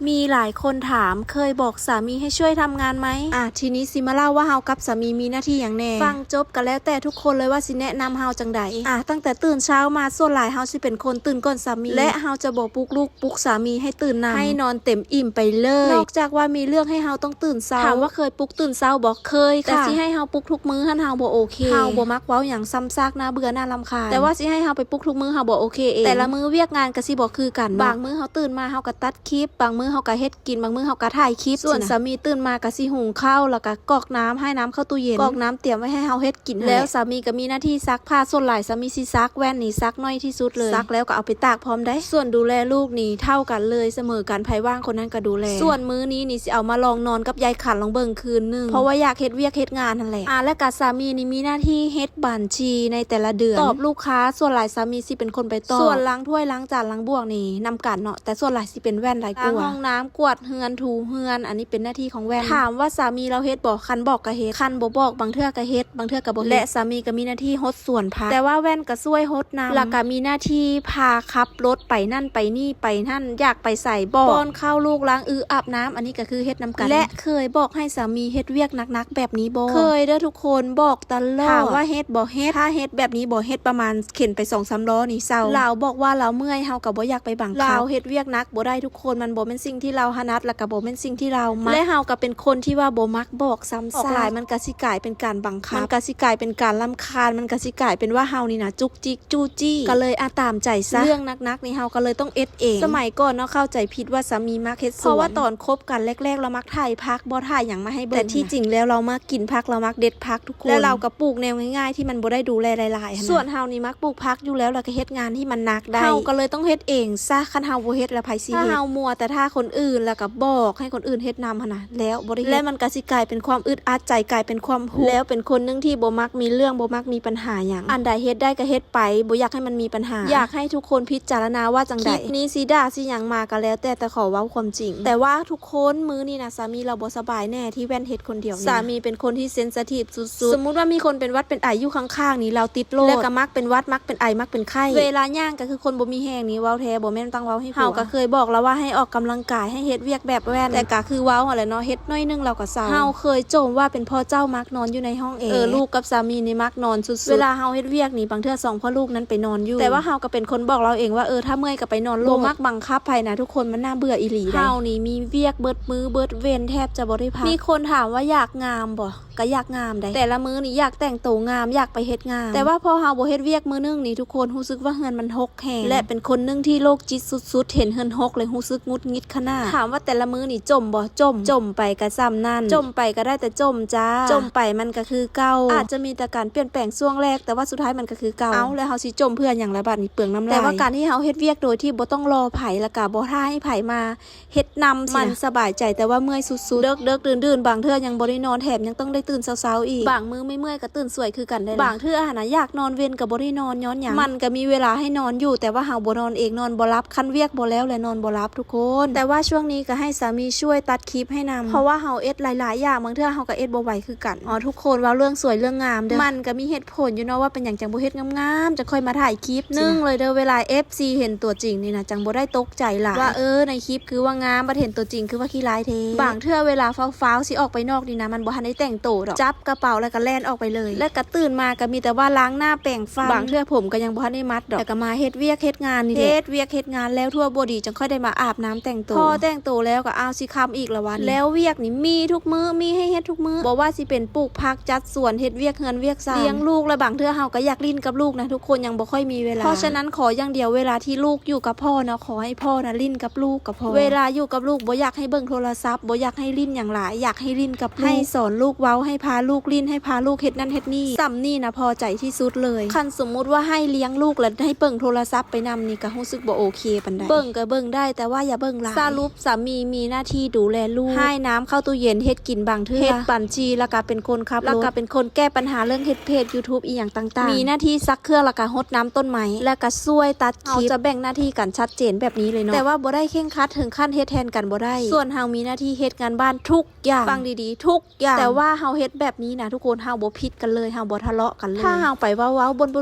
มีหลายคนถามเคยบอกสามีให้ช่วยทำงานไหมทีนี้สิมาเล่าว่าเฮากับสามีมีหน้าที่อย่างแน่ฟังจบกันแล้วแต่ทุกคนเลยว่าสิแนะนำเฮาจังใดตั้งแต่ตื่นเช้ามาส่วนหลายเฮาสิเป็นคนตื่นก่อนสามีและเฮาจะบอกปลุกลูกปลุกสามีให้ตื่นนำให้นอนเต็มอิ่มไปเลยนอกจากว่ามีเรื่องให้เฮาต้องตื่นเช้าถามว่าเคยปลุกตื่นเช้าบอกเคยค่ะแต่สิให้เฮาปลุกทุกมื้อท่านเฮาบ่โอเคเฮาบ่มักเว้าหยังซ้ำซากน่าเบื่อน่ารำคาญแต่ว่าสิให้เฮาไปปลุกทุกมื้อเฮาบ่โอเคเองแต่ละมื้อเวียกงานก็สิบ่คือกันบางมื้อเฮาตื่นมาเฮาก็ตัดคลิปบางมื้อเฮาก็เฮ็ดกินบางมื้อเฮาก็ถ่ายคลิปส่วนสามีตื่นมาก็สิหุงข้าวแล้วก็กรอกน้ำให้น้ำเข้าตู้เย็นกรอกน้ำเตรียมไว้ให้เฮาเฮ็ดกินแล้วสามีก็มีหน้าที่ซักผ้าส่วนหลายสามีสิซักแว่นนี่ซักน้อยที่สุดเลยซักแล้วก็เอาไปตากพร้อมได้ส่วนดูแลลูกนี่เท่ากันเลยเสมอกันไผว่างคนนั้นก็ดูแลส่วนมื้อนี้นี่สิเอามาลองนอนกับยายขันลองเบิ่งคืนนึงเพราะว่าอยากเฮ็ดเวียกเฮ็ดงานนั่นแหละและก็สามีนี่มีหน้าที่เฮ็ดบัญชีในแต่ละเดือนตอบลูกค้าส่วนหลายสามีสิเป็นคนไปตอบส่วนล้างถ้วยล้างจานล้างบ้วงนี่นำกันเนาะแต่ส่วนหลายสิเป็นแว่นหลายกว่าห้องน้ำกวาดเฮือนถูเฮือนอันนี้เป็นหน้าที่ของแว่นถามว่าสามีเราเฮ็ดบ่คันบอกก็เฮ็ดคันบ่บอกบางเทื่อก็เฮ็ดบางเทื่อก็บ่เฮ็ดและสามีก็มีหน้าที่ฮดส่วนพักแต่ว่าแว่นก็ช่วยฮดน้ำแล้วก็มีหน้าที่พาขับรถไปนั่นไปนี่ไปนั่นอยากไปใส่บ่ป้อนข้าวลูกล้างอาบน้ำอันนี้ก็คือเฮ็ดนำกันและเคยบอกให้สามีเฮ็ดเวียกหนักๆแบบนี้บ่เคยเด้อทุกคนบอกตลอดถามว่าเฮ็ดบ่เฮ็ดถ้าเฮ็ดแบบนี้บ่เฮ็ดประมาณเข็นไป 2-3 ล้อนี่เศร้าเราบอกว่าเราเมื่อยเฮาก็บ่อยากไปบังคับเราเฮ็ดเวียกหนักบ่ได้ทุกคนมันบ่แม่นสิ่งที่เราถนัดแล้วก็บ่แม่นสิ่งที่เรามักและเฮาก็เป็นคนที่ว่าบ่มักบอกซ้ำซากหลายมันก็สิกลายเป็นการบังคับมันก็สิกลายเป็นการรำคาญมันก็สิกลายเป็นว่าเฮานี่นะจุกจิกจู้จี้ก็เลยตามใจซะเรื่องนักๆนี่เฮาก็เลยต้องเอ็ดเองสมัยก่อนเนาะเข้าใจผิดว่าสามีมักเฮ็ดสวนเพราะว่าตอนคบกันแรกๆเรามักถ่ายผักบ่ถ่ายหยังมาให้เบิ่งแต่ที่จริงแล้วเรามักกินผักเรามักเด็ดผักทุกคนและเราก็ปลูกแนวง่ายๆที่มันบ่ได้ดูแลหลายๆส่วนเฮานี่มักปลูกผักอยู่แล้วแล้วก็เฮ็ดงานที่มันหนักได้เฮาก็เลยต้องเฮ็ดเองซะคันเฮาบ่เฮ็ดแล้วไผสิเฮ็ดถ้าเฮามัวแต่ถ้าคนอื่นแล้วก็บอกให้คนอื่นเฮ็ดนำหั่นน่ะแล้วบ่ได้เฮ็ดและมันก็สิกลายเป็นความอึดอัดใจกลายเป็นความทุกข์แล้วเป็นคนนึงที่บ่มักมีเรื่องบ่มักมีปัญหาหยังอันใดเฮ็ดได้ก็เฮ็ดไปบ่อยากให้มันมีปัญหาอยากให้ทุกคนพิจารณาว่าจังได๋คลิปนี้สิด่าสิหยังมาก็แล้วแต่ขอเว้าความจริงแต่ว่าทุกคนมื้อนี้นะสามีเราบ่สบายแน่ที่แว่นเฮ็ดคนเดียวนี่สามีเป็นคนที่เซนซิทีฟสุดๆสมมุติว่ามีคนเป็นหวัดเป็นไออยู่ข้างๆนี่เราติดโรคแล้วก็มักเป็นหวัดมักเป็นไอมักเป็นไข้เวลาย่างก็คือคนบ่มีแฮงนี่เว้าแท้บ่แม่นต้องเว้าให้ผัวเฮาก็เคยบอกแล้วว่าให้ออกกำลังกายให้เฮ็ดเวียกแบบแว่นแต่ก็คือเว้าหั่นแหละเนาะเฮ็ดน้อยนึงเราก็เศร้าเฮาเคยโจมว่าเป็นพ่อเจ้ามักนอนอยู่ในห้องแอร์ลูกกับสามีนี่มักนอนสุดๆเวลาเฮาเฮ็ดเวียกนี่บางเทื่อ2พ่อลูกนั้นไปนอนอยู่แต่ว่าเฮาก็เป็นคนบอกเราเองว่าถ้าเมื่อยก็ไปนอนบ่มักบังคับไผนะทุกคนมันน่าเบื่ออีหลีเฮานี่มีเวียกเบิดมือเบิดเว้นแทบจะบ่ได้พักมีคนถามว่าอยากงามบ่ก็อยากงามได้แต่ละมื้อนี่อยากแต่งตัวงามอยากไปเฮ็ดงานแต่ว่าพอเฮาบ่เฮ็ดเวียกมื้อนึงนี่ทุกคนรู้สึกว่าเฮือนมันหกแฮงและเป็นคนนึงที่โรคจิตสุดๆเห็นเฮือนหกเลยรู้สึกงุดงิดขนาดถามว่าแต่ละมื้อนี่จมบ่จมไปก็ซ้ำนั่นจมไปก็ได้แต่จมจ้าจมไปมันก็คือเก่าอาจจะมีแต่การเปลี่ยนแปลงช่วงแรกแต่ว่าสุดท้ายมันก็คือเก่าแล้วเฮาสิจมเพื่อหยังละบัดนี้เปลืองน้ำลายแต่ว่าการที่เฮาเฮ็ดเวียกโดยที่บ่ต้องรอไผแล้วก็บ่ท่าให้ไผมาเฮ็ดนำมันสบายใจแต่ว่าเมื่อยสุดๆเดึกๆดื่นๆบางเทื่อยังบ่ได้นอนแถมยังต้องได้ตื่นเช้าๆอีกบางมื้อไม่เมื่อยก็ตื่นสวยคือกันได้บางเทื่อน่ะอยากนอนเว้นก็บ่ได้นอนย้อนหยังมันก็มีเวลาให้นอนอยู่แต่ว่าเฮาบ่นอนเองนอนบ่หลับคันเวียกบ่แล้วและนอนบ่หลับทุกคนแต่ว่าช่วงนี้ก็ให้สามีช่วยตัดคลิปให้นำเพราะว่าเฮาเอ็ดหลายๆอย่างบางเทื่อเฮาก็เอ็ดบ่ไหวคือกันทุกคนว่าเรื่องสวยเรื่องงามเด้อมันก็มีเหตุผลอยู่เนาะว่าเป็นหยังจังบ่เฮ็ดงามๆจะค่อยมาถ่ายคลิปนึงเลยเด้อเวลา FC เห็นตัวจริงนี่นะจังบ่ได้ตกใจหลายว่าในคลิปคือว่างามบ่เห็นตัวจริงคือว่าขี้ร้ายเทบางเทื่อเวลาฟ้าวๆสิออกไปนอกนี่นะมันบ่ทันได้แต่งตัวดอกจับกระเป๋าแล้วก็แล่นออกไปเลยแล้วก็ตื่นมาก็มีแต่ว่าล้างหน้าแปรงฟันบางเทื่อผมก็ยังบ่ทันได้มัดดอกแต่ก็มาเฮ็ดเวียกเฮ็ดงานนี่เฮ็ดเวียกเฮ็ดงานแล้วทั่วบ่ดีจังค่อยได้มาอาบน้ำแต่งตัวพอแต่งตัวแล้วก็เอาสิค่ำอีกละวันแล้วเวียกนี่มีทุกมื้อมีให้เฮ็ดทุกมื้อบ่ว่าสิเป็นปลูกผักจัดสวนเฮ็ดเวียกเฮือนเวียกซ่านเลี้ยงลูกและบางเทื่อเฮาก็อยากลิ้นกับลูกนะทุกคนยังบ่ค่อยมีเวลาเพราะฉะนั้นขออย่างเดียวเวลาที่ลูกอยู่กับพ่อเนาะขอให้พ่อนะลิ้นกับลูกกับพ่อเวลาอยู่กับลูกบ่อยากให้เบิ่งโทรศัพท์บ่อยากให้ลิ้นอย่างหลายอยากให้ลิ้นกับลูกให้สอนลูกเว้าให้พาลูกลิ้นให้พาลูกเฮ็ดนั่นเฮ็ดนี่ซ้ำนี่นะพอใจที่สุดเลยคันสมมุติว่าให้เลี้ยงลูกแล้วให้เบิ่งโทรศัพท์ไปนำนี่ก็รู้สึกบ่โอเคปานใดเบิ่งก็เบิ่งได้แต่ว่าอย่าเบิ่งหลายสรุปสามีมีหน้าที่ดูแลลูกให้น้ำเข้าตู้เย็นเฮ็ดกินบางเทื่อเฮ็ดบัญชีแล้วก็เป็นคนขับรถแล้วก็เป็นคนแก้ปัญหาเรื่องเฮ็ดเพจ YouTube อีหยังต่างๆมีหน้าที่ซักเครื่องแล้วก็รดน้ำต้นไม้แล้วก็ช่วยตัดคลิปจะแบ่งหน้าที่กันชัดเจนแบบนี้เลยเนาะแต่ว่าบ่ได้เคร่งครัดถึงขั้นเฮ็ดแทนกันบ่ได้ส่วนเฮามีหน้าที่เฮ็ดงานบ้านทุกอย่างฟังดีๆทุกอย่างแต่ว่าเฮา เฮ็ดแบบนี้นะทุกคนเฮาบ่ผิดกันเลยเฮาบ่ทะเลาะกันเลยถ้าเฮาไปเว้าๆบนเ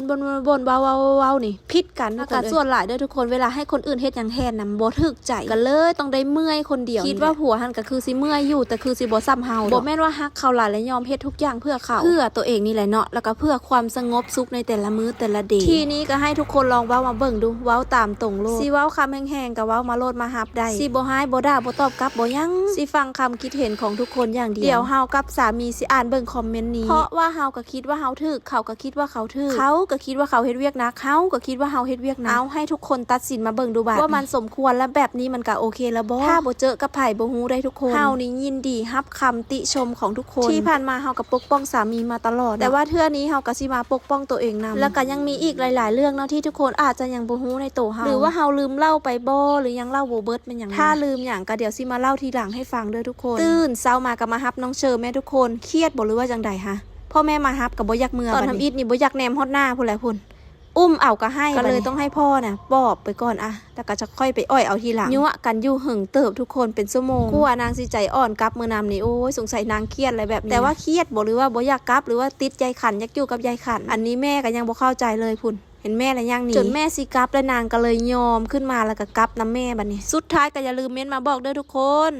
ว้านี่ผิดกันแล้วก็ส่วนหลายเด้อทุกคนเวลาให้คนอื่นเฮ็ดหยังแทนน่ะบ่ถูกใจกันเลยต้องได้เมื่อยคนเดียวคิดว่าผัวหันก็คือสิเมื่อยอยู่แต่คือสิบ่ซ้ำเฮาบ่แม่นว่าฮักเขาหลายและยอมเฮ็ดทุกอย่างเพื่อเขาเพื่อตัวเองนี่แหละเนาะแล้วก็เพื่อความสงบสุขในแต่ละมื้อแต่ละเดย์ทีนี้ก็ให้ทุกคนลองเว้ามาเบิ่งดูเว้าตามตรงโลดสิเว้าคำแห้งๆก็เว้ามาโลดมาฮับได้สิบ่ให้บ่ด่าบ่ตอบกลับบ่ยังสิฟังคำคิดเห็นของทุกคนอย่างเดียวเดี๋ยวเฮากับสามีสิอ่านเบิ่งคอมเมนต์นี้เพราะว่าเฮาก็คิดว่าเฮาถูกเขาก็คิดว่าเขาถูกเขาก็คิดว่าเขาเฮ็ดเวียกหนักเฮาก็คิดว่าเฮาเฮ็ดเวียกหนักเอาให้ทุกคนตัดสินมาเบิ่งดูบัดว่ามันสมควรและแบบนี้มันก็โอเคแล้วบ่ถ้าบ่เจอกับไผบ่ฮู้ได้ทุกคนเฮานี่ยินดีรับคำติชมของทุกคนที่ผ่านมาเฮาก็ปกป้องสามีมาตลอดแต่ว่าเทื่อนี้เฮาก็สิมาปกป้องตัวเองนำแล้วก็ยังมีอีกหลายๆเรื่องเนาะที่ทุกคนอาจจะยังบ่ฮู้ในตัวเฮาหรือว่าเฮาลืมเล่าไปบ่หรือยังเล่าบ่เบิดเป็นหยังถ้าลืมหยังก็เดี๋ยวสิมาเล่าทีหลังให้ฟังเด้อทุกคนตื่นเช้ามาก็มารับน้องเชอแม่ทุกคนเครียดบ่หรือว่าจังใดฮะพ่อแม่มารับก็บ่อยากเมื่อตอนทำอิฐนี่บ่อยากแนมฮอดหน้าพุ่นแหละพุ่นอุ้มเอาก็ให้ก็เลยต้องให้พ่อน่ะปอบไปก่อนอะแล้วก็จะค่อยไปอ้อยเอาทีหลังยั่วกันอยู่หึงเติบทุกคนเป็นชั่วโมงกลัวนางสิใจอ่อนกลับมื้อนำนี่โอ้ยสงสัยนางเครียดอะไรแบบนี้แต่ว่าเครียดบ่หรือว่าบ่อยากกลับหรือว่าติดใจขันอยากอยู่กับยายขันอันนี้แม่ก็ยังบ่เข้าใจเลยพุ่นเห็นแม่แล้วยังหนีจนแม่สิกลับแล้วนางก็เลยยอมขึ้นมาแล้วก็กลับนำแม่บัดนี้สุดท้ายก็อย่าลืมเม้นมาบอกเด้อทุกคน